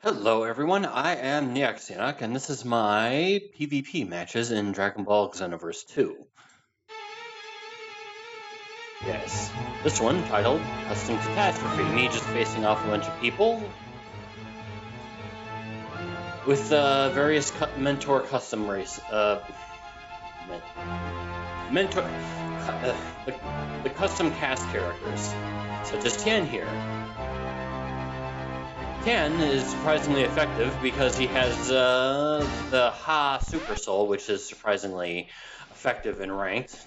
Hello everyone, I am Neaxianak, and this is my PvP matches in Dragon Ball Xenoverse 2. Yes, this one titled Custom Catastrophe, me just facing off a bunch of people with various mentor custom race, mentor, the custom cast characters, such as Tien here. Tien is surprisingly effective because he has the Ha Super Soul, which is surprisingly effective in ranked.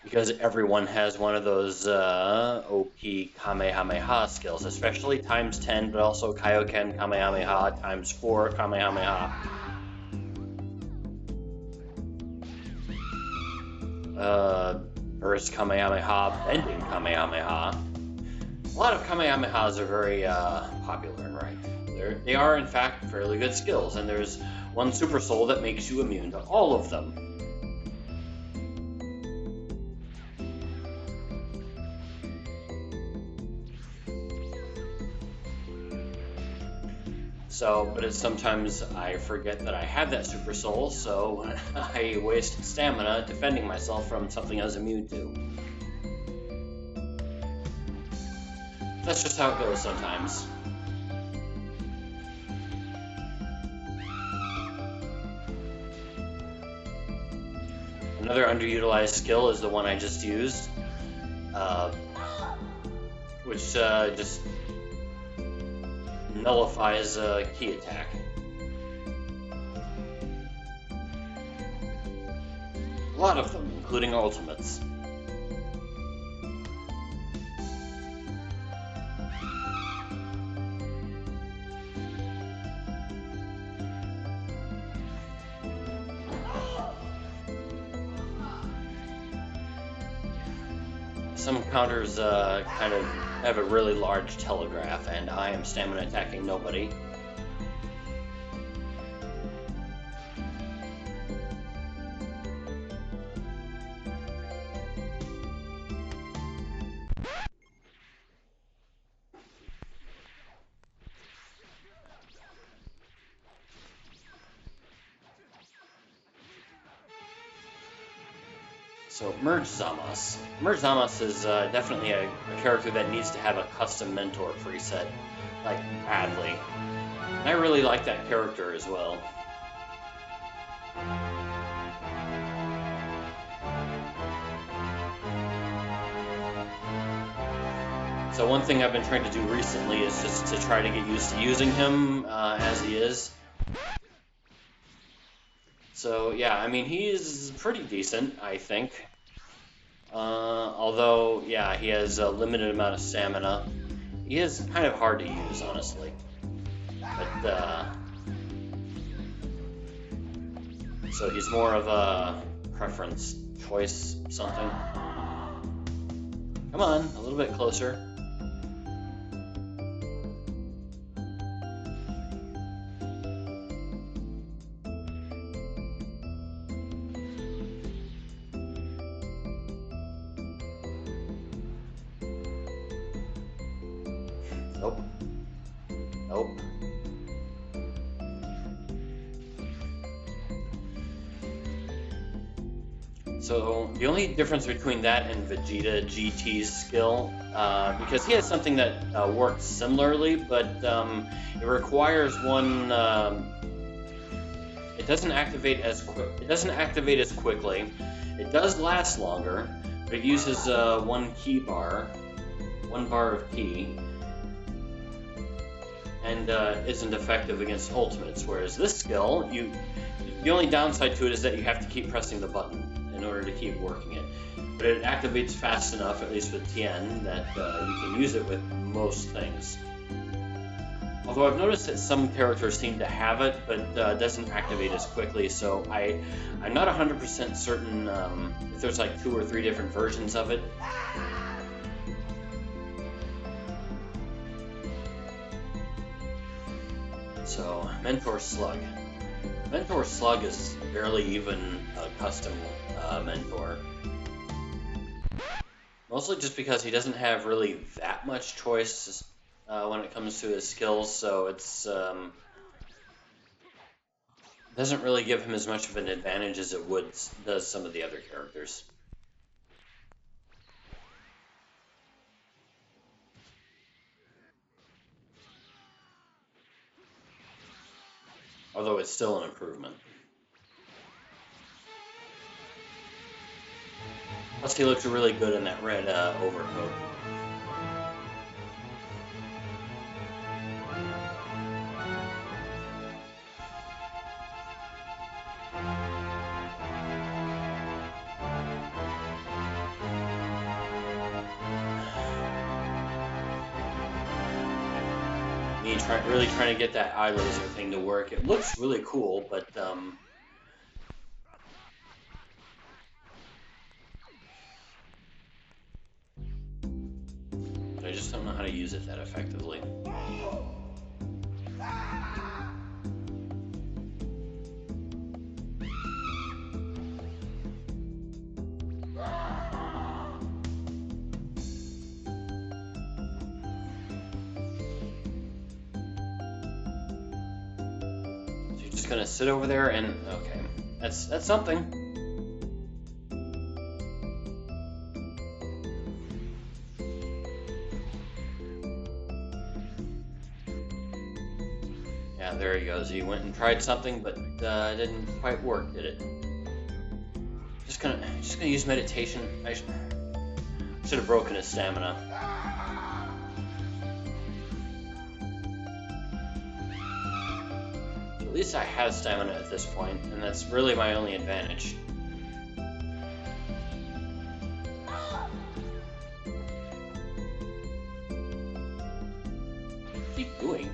Because everyone has one of those OP Kamehameha skills, especially times 10, but also Kaioken Kamehameha times 4 Kamehameha. Burst Kamehameha, Bending Kamehameha. A lot of Kamehamehas are very popular in rank. They are, in fact, fairly good skills, and there's one Super Soul that makes you immune to all of them. So, but sometimes I forget that I have that Super Soul, so I waste stamina defending myself from something I was immune to. That's just how it goes sometimes. Another underutilized skill is the one I just used, which just nullifies a key attack. A lot of them, including ultimates. Some counters kind of have a really large telegraph, and I am stamina attacking nobody. So, Merge Zamas. Merge Zamas is definitely a character that needs to have a custom mentor preset, like, badly. And I really like that character as well. So one thing I've been trying to do recently is just to try to get used to using him as he is. So yeah, I mean, he is pretty decent, I think. Although, yeah, he has a limited amount of stamina. He is kind of hard to use, honestly. But, so he's more of a preference choice something. Come on, a little bit closer. Nope. Nope. So the only difference between that and Vegeta GT's skill, because he has something that works similarly, but it requires one. It doesn't activate as quick. It doesn't activate as quickly. It does last longer, but it uses one bar of ki, and isn't effective against ultimates. Whereas this skill, the only downside to it is that you have to keep pressing the button in order to keep working it. But it activates fast enough, at least with Tien, that you can use it with most things. Although I've noticed that some characters seem to have it, but doesn't activate as quickly, so I'm not 100% certain if there's like 2 or 3 different versions of it. So, Mentor Slug. Mentor Slug is barely even a custom mentor. Mostly just because he doesn't have really that much choice when it comes to his skills, so it's doesn't really give him as much of an advantage as it does some of the other characters. Although it's still an improvement. Plus, he looks really good in that red overcoat. Me really trying to get that eye laser thing to work. It looks really cool, but I just don't know how to use it that effectively. So you're just gonna sit over there and okay, that's something. Yeah, there he goes. He went and tried something, but didn't quite work, did it? Just gonna use meditation. I should have broken his stamina. At least I have stamina at this point, and that's really my only advantage. What's he doing?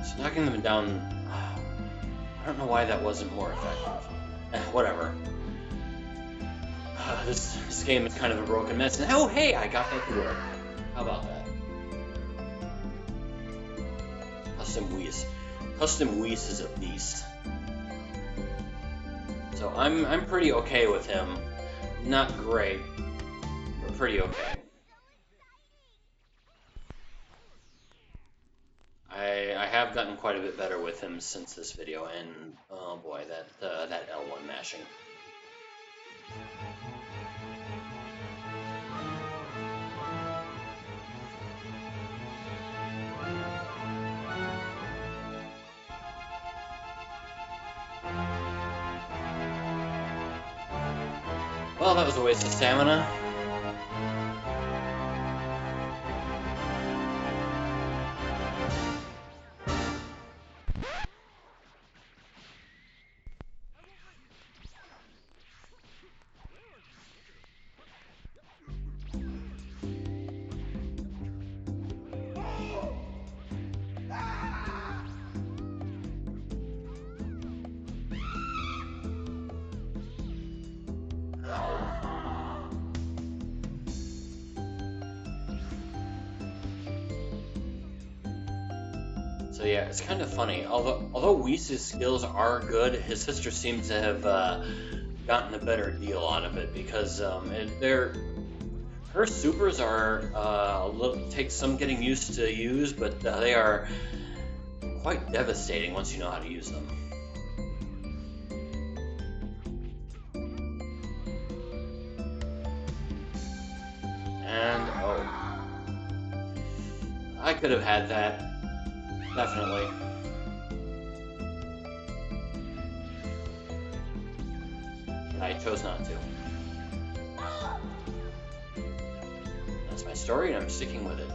So knocking them down, I don't know why that wasn't more effective. Whatever. This game is kind of a broken mess. And oh, hey, I got that to work. How about that? Custom Whis. Custom Whis is a beast. So I'm pretty okay with him. Not great, but pretty okay. I have gotten quite a bit better with him since this video, and oh boy, that L1 mashing. Well, that was a waste of stamina. So yeah, it's kind of funny. Although Whis' skills are good, his sister seems to have gotten a better deal out of it because her supers are take some getting used to use, but they are quite devastating once you know how to use them. And oh, I could have had that. Definitely. I chose not to. That's my story, and I'm sticking with it.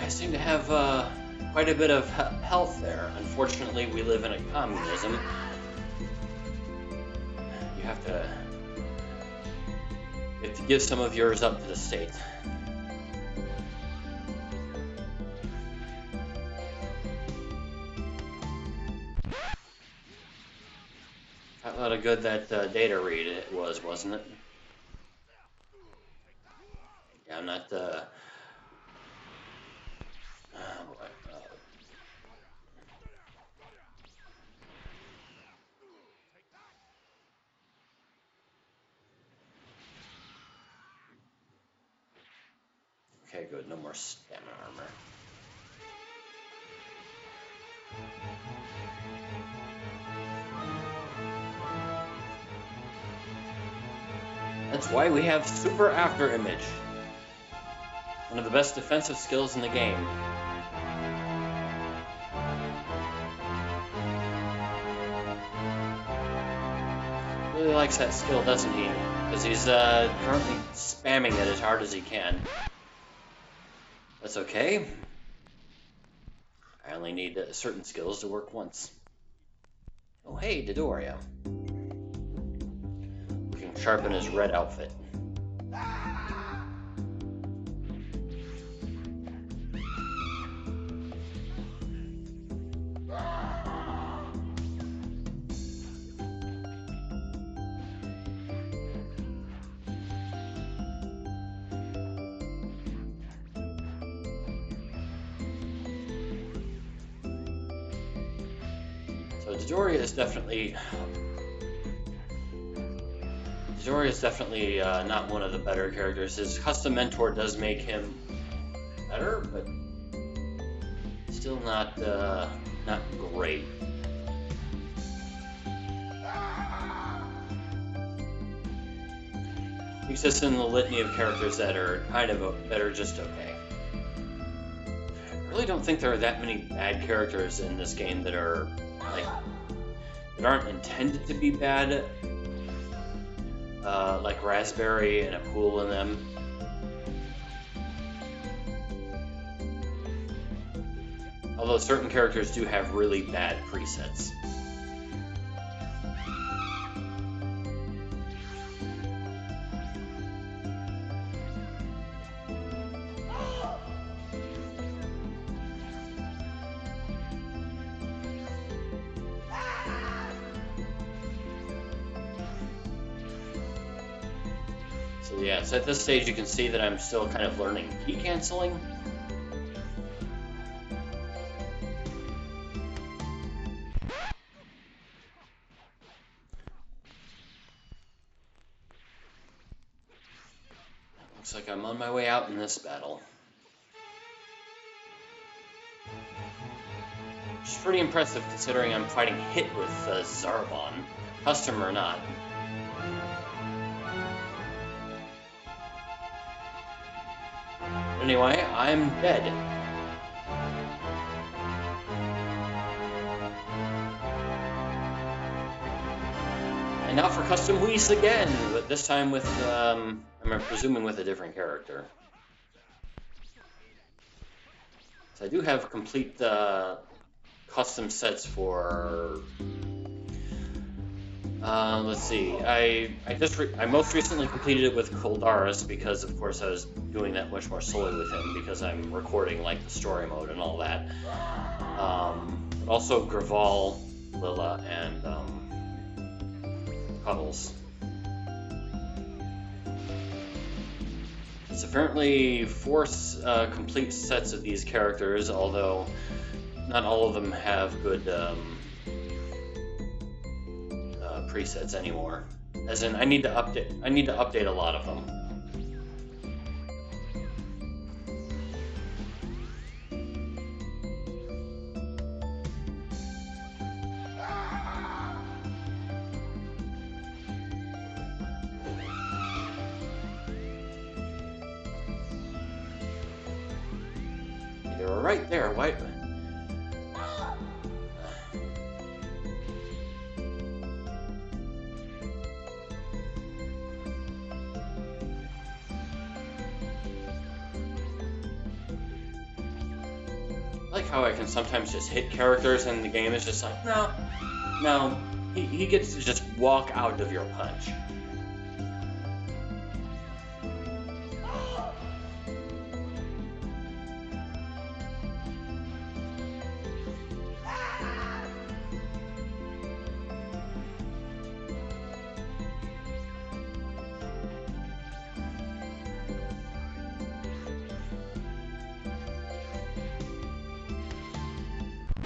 I seem to have quite a bit of health there. Unfortunately, we live in a communism. You You have to give some of yours up to the state. A lot of good that data read it was, wasn't it? Yeah, I'm not okay, good. No more stamina armor. That's why we have Super After Image. One of the best defensive skills in the game. Really likes that skill, doesn't he? Because he's currently spamming it as hard as he can. That's okay. I only need certain skills to work once. Oh hey, Dodoria. We can sharpen his red outfit. So Dodoria is definitely not one of the better characters. His custom mentor does make him better, but still not great. He exists in the litany of characters that are that are just okay. I really don't think there are that many bad characters in this game that are that aren't intended to be bad. Like Raspberry and a pool in them. Although certain characters do have really bad presets. So yeah, so at this stage you can see that I'm still kind of learning key canceling. Looks like I'm on my way out in this battle. Which is pretty impressive considering I'm fighting Hit with Zarbon, custom or not. Anyway, I'm dead. And now for custom Whis again, but this time with, I'm presuming with a different character. So I do have complete custom sets for... let's see. I most recently completed it with Koldaris because, of course, I was doing that much more slowly with him because I'm recording like the story mode and all that. But also Graval, Lilla, and Cuddles. It's apparently 4 complete sets of these characters, although not all of them have good presets anymore. As in, I need to update a lot of them. They were right there. Why? I like how I can sometimes just hit characters and the game is just like, no, he gets to just walk out of your punch.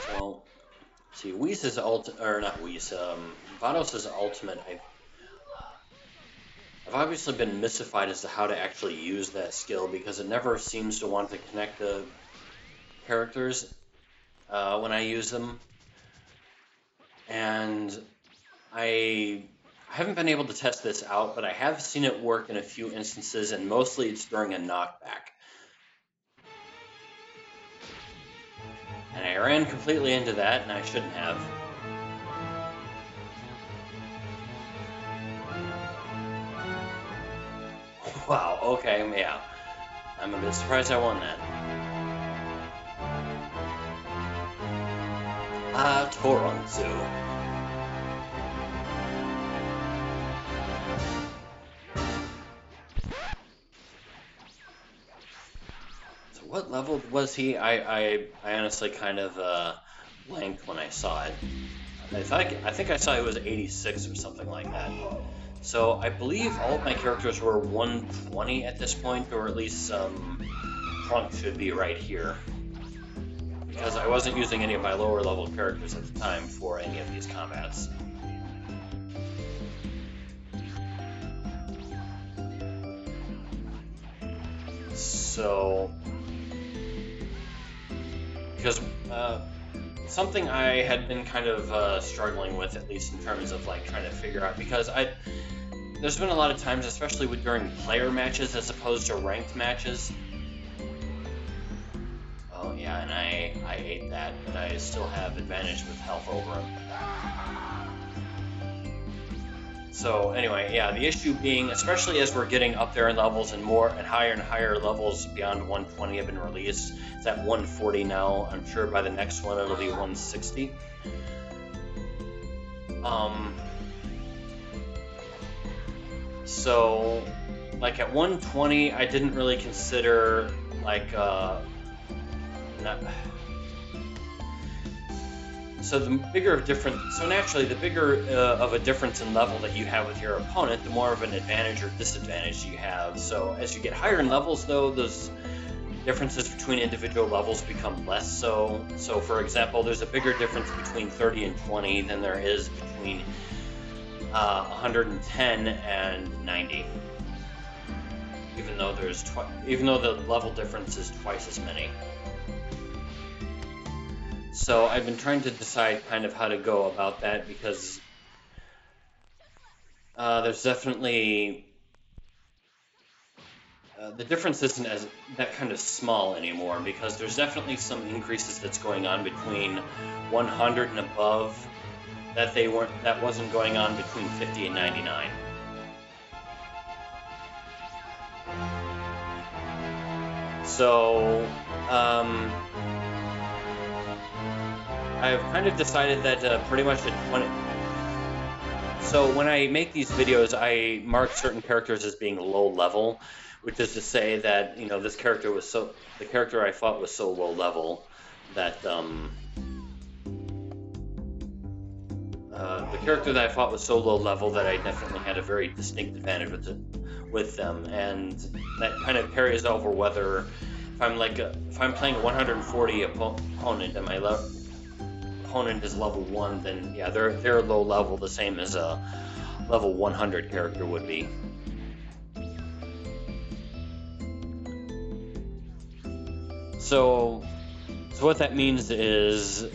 So, see, Whis' or not Whis, Vados' ultimate, I've obviously been mystified as to how to actually use that skill because it never seems to want to connect the characters when I use them. And I haven't been able to test this out, but I have seen it work in a few instances, and mostly it's during a knockback. And I ran completely into that, and I shouldn't have. Wow, okay, yeah. I'm a bit surprised I won that. Toronto. So what level was he? I honestly kind of blanked when I saw it. I think I saw it was 86 or something like that. So I believe all of my characters were 120 at this point, or at least Trunk should be right here. Because I wasn't using any of my lower level characters at the time for any of these combats. So, because something I had been kind of struggling with, at least in terms of like trying to figure out, because there's been a lot of times, especially during player matches as opposed to ranked matches. Oh yeah, and I ate that, but I still have advantage with health over him. So anyway, yeah, the issue being, especially as we're getting up there in levels and higher levels beyond 120 have been released. It's at 140 now. I'm sure by the next one it'll be 160. So like at 120, I didn't really consider like So the bigger of difference, so naturally, the bigger of a difference in level that you have with your opponent, the more of an advantage or disadvantage you have. So as you get higher in levels, though, those differences between individual levels become less so. So for example, there's a bigger difference between 30 and 20 than there is between 110 and 90. Even though the level difference is twice as many. So I've been trying to decide kind of how to go about that because there's definitely the difference isn't as that kind of small anymore because there's definitely some increases that's going on between 100 and above that wasn't going on between 50 and 99. So I've kind of decided that pretty much at 20. So when I make these videos, I mark certain characters as being low level, which is to say that this character was the character I fought was so low level that the character that I fought was so low level that I definitely had a very distinct advantage with them, and that kind of carries over whether if I'm playing a 140 opponent and my opponent is level 1, then yeah, they're low level, the same as a level 100 character would be. So what that means is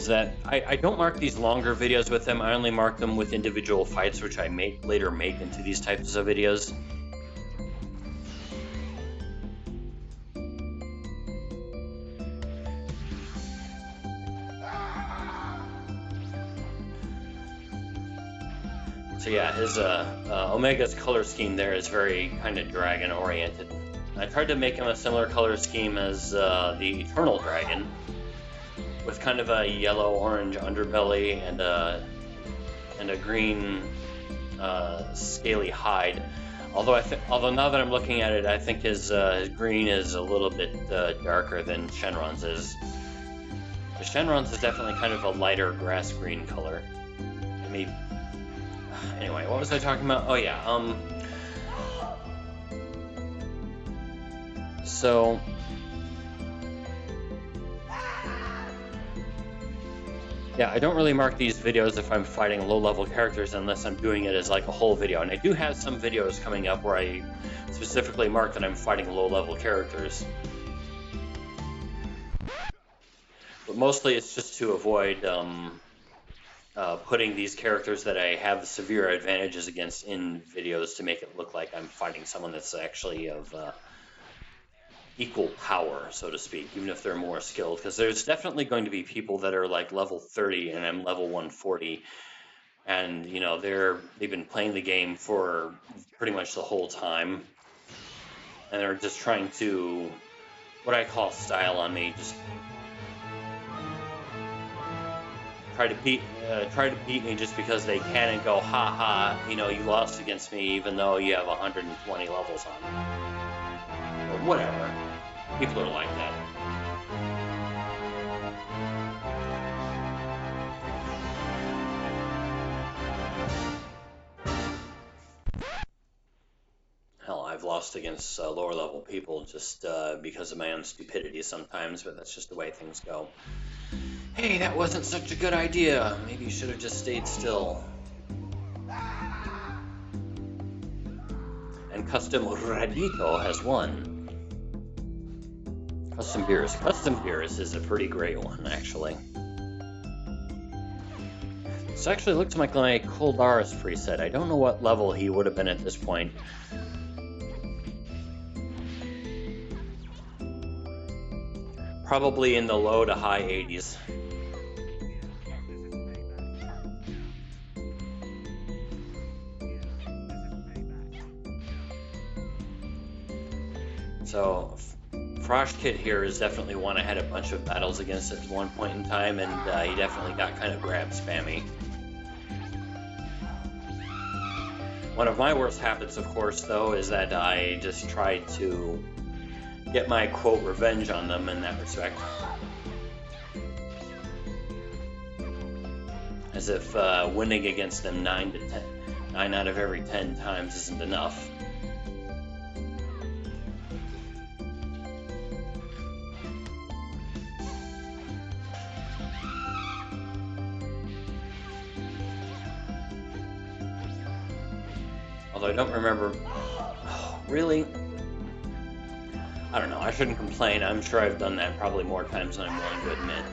that I don't mark these longer videos with them. I only mark them with individual fights, which I later make into these types of videos. So yeah, his Omega's color scheme there is very kind of dragon oriented. I tried to make him a similar color scheme as the Eternal Dragon, with kind of a yellow-orange underbelly and a green scaly hide. Although now that I'm looking at it, I think his green is a little bit darker than Shenron's is. The Shenron's is definitely kind of a lighter grass green color. I mean, anyway, what was I talking about? Oh yeah, Yeah, I don't really mark these videos if I'm fighting low-level characters unless I'm doing it as like a whole video. And I do have some videos coming up where I specifically mark that I'm fighting low-level characters. But mostly it's just to avoid putting these characters that I have severe advantages against in videos to make it look like I'm fighting someone that's actually of equal power, so to speak, even if they're more skilled. Because there's definitely going to be people that are like level 30 and I'm level 140. And, you know, they've been playing the game for pretty much the whole time. And they're just trying to, what I call style on me, just try to beat me just because they can and go, ha ha, you know, you lost against me even though you have 120 levels on you. Or whatever. People are like that. Hell, I've lost against lower level people just because of my own stupidity sometimes, but that's just the way things go. Hey, that wasn't such a good idea. Maybe you should have just stayed still. And Custom Radito has won. Custom Beerus is a pretty great one, actually. This actually looks like my Koldaris preset. I don't know what level he would have been at this point. Probably in the low to high 80s. So, Frosh Kid here is definitely one I had a bunch of battles against at one point in time, and he definitely got kind of grab spammy. One of my worst habits, of course, though, is that I just tried to get my, quote, revenge on them in that respect. As if winning against them 9 out of every 10 times isn't enough. Although I don't remember... Oh, really? I don't know, I shouldn't complain. I'm sure I've done that probably more times than I'm willing to admit.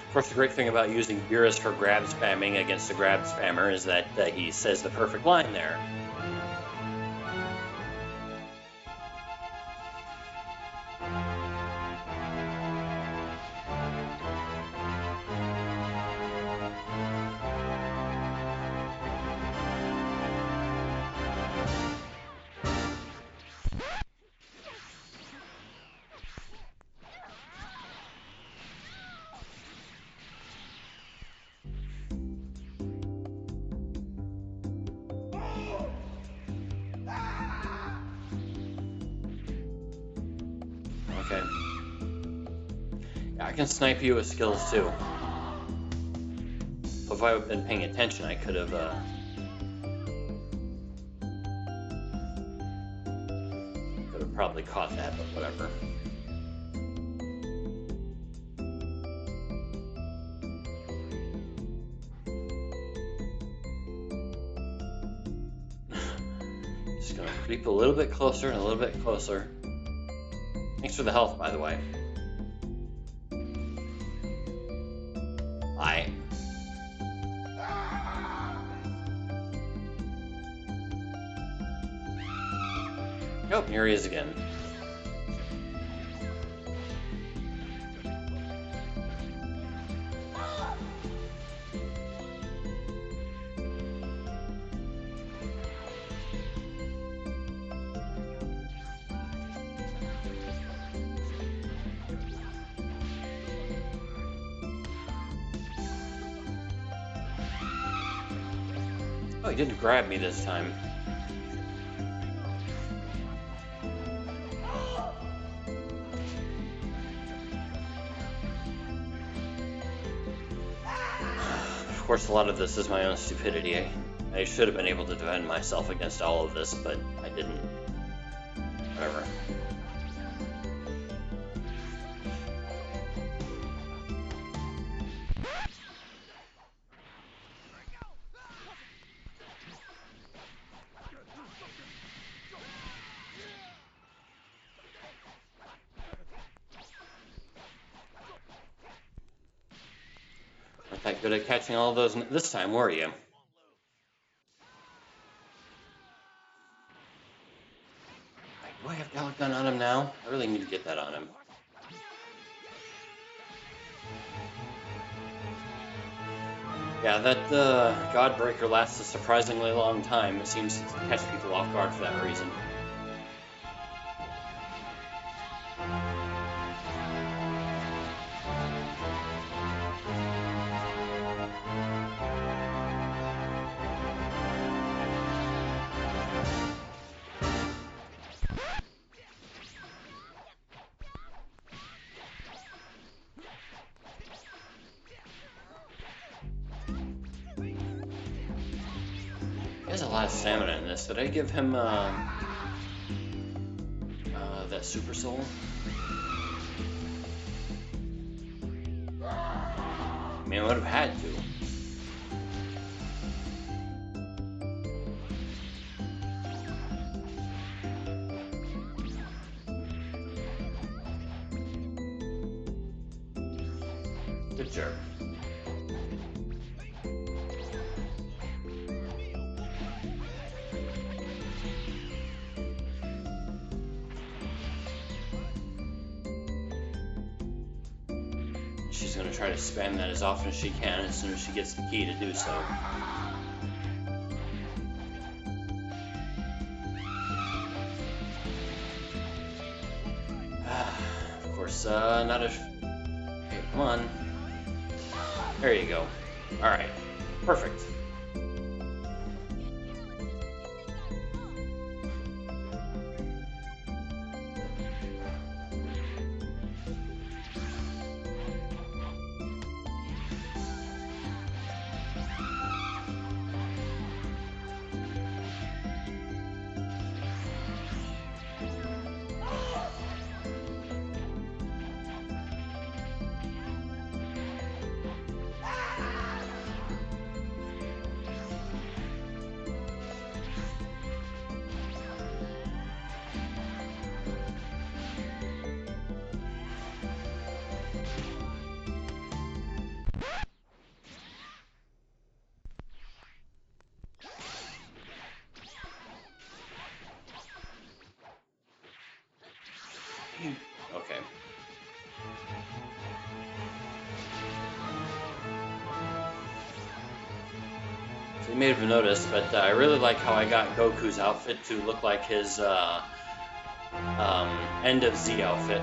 Of course, the great thing about using Beerus for grab spamming against a grab spammer is that he says the perfect line there. Okay. Yeah, I can snipe you with skills too. So if I had been paying attention, I could have probably caught that, but whatever. Just gonna creep a little bit closer and a little bit closer. Thanks for the health, by the way. Aye. Oh, here he is again. Oh, he didn't grab me this time. Of course, a lot of this is my own stupidity. I should have been able to defend myself against all of this, but I didn't. Whatever. Not that good at catching all of those this time, were you? Do I have Gallic Gun on him now? I really need to get that on him. Yeah, that Godbreaker lasts a surprisingly long time. It seems to catch people off guard for that reason. He has a lot of stamina in this. Did I give him that Super Soul? I mean, I would have had to. Good job. She's going to try to spam that as often as she can as soon as she gets the key to do so. Of course, not a... Okay, come on. There you go. Alright. Perfect. Okay. So you may have noticed, but I really like how I got Goku's outfit to look like his End of Z outfit.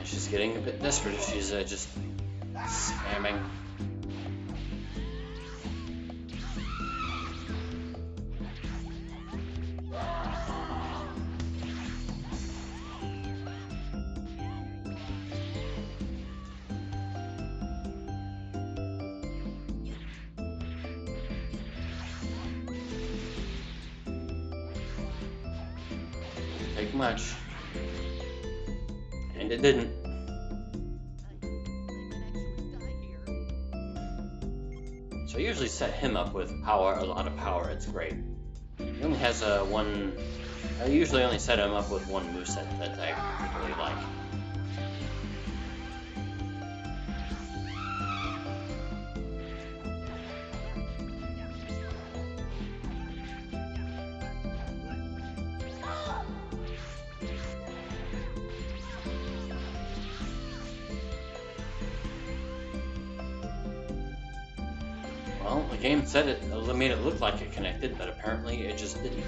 She's getting a bit desperate if she's just spamming. Didn't take much. And it didn't. So I usually set him up with power, a lot of power. It's great. He only has one. I usually only set him up with one moveset that I particularly like. Well, the game said it made it look like it connected, but apparently it just didn't.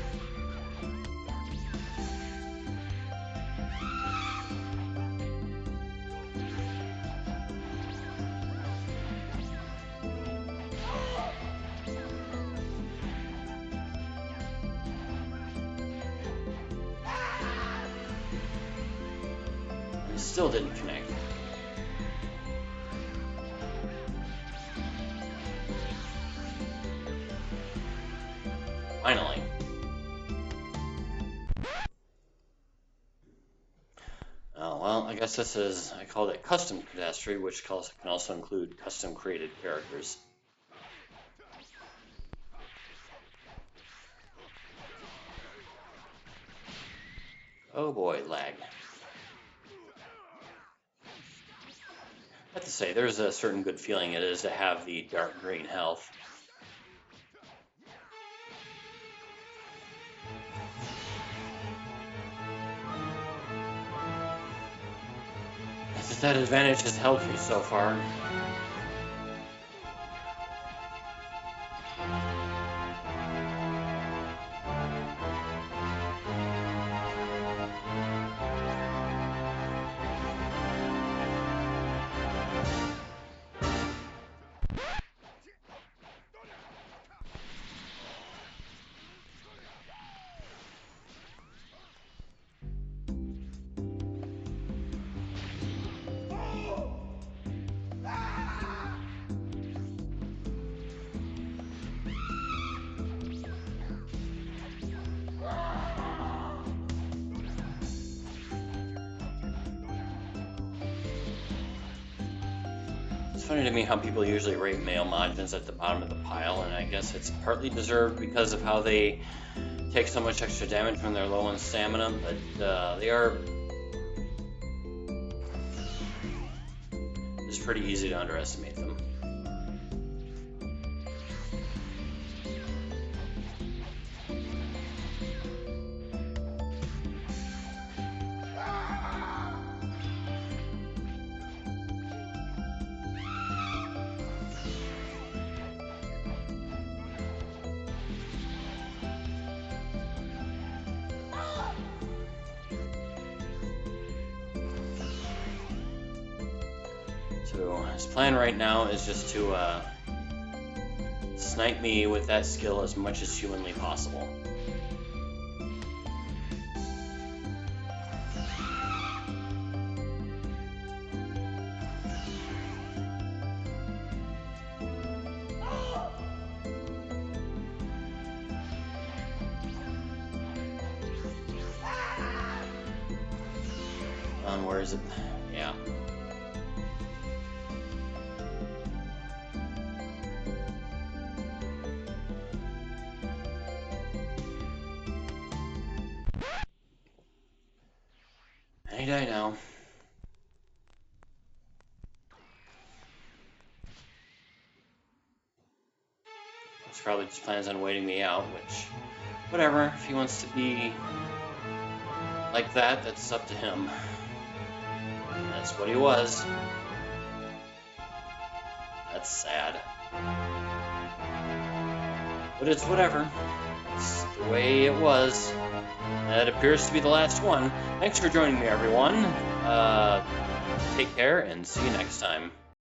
It still didn't connect. Finally. Oh, well, I guess this is, I called it custom Catastrophe, which can also include custom created characters. Oh boy, lag. I have to say, there's a certain good feeling it is to have the dark green health. That advantage has helped me so far. It's funny to me how people usually rate male Majins at the bottom of the pile, and I guess it's partly deserved because of how they take so much extra damage when they're low on stamina, but they are... It's pretty easy to underestimate them. So his plan right now is just to snipe me with that skill as much as humanly possible. Where is it? Yeah. I die now. He probably just plans on waiting me out, which, whatever. If he wants to be like that, that's up to him. That's what he was. That's sad. But it's whatever. It's the way it was. That appears to be the last one. Thanks for joining me, everyone. Take care, and see you next time.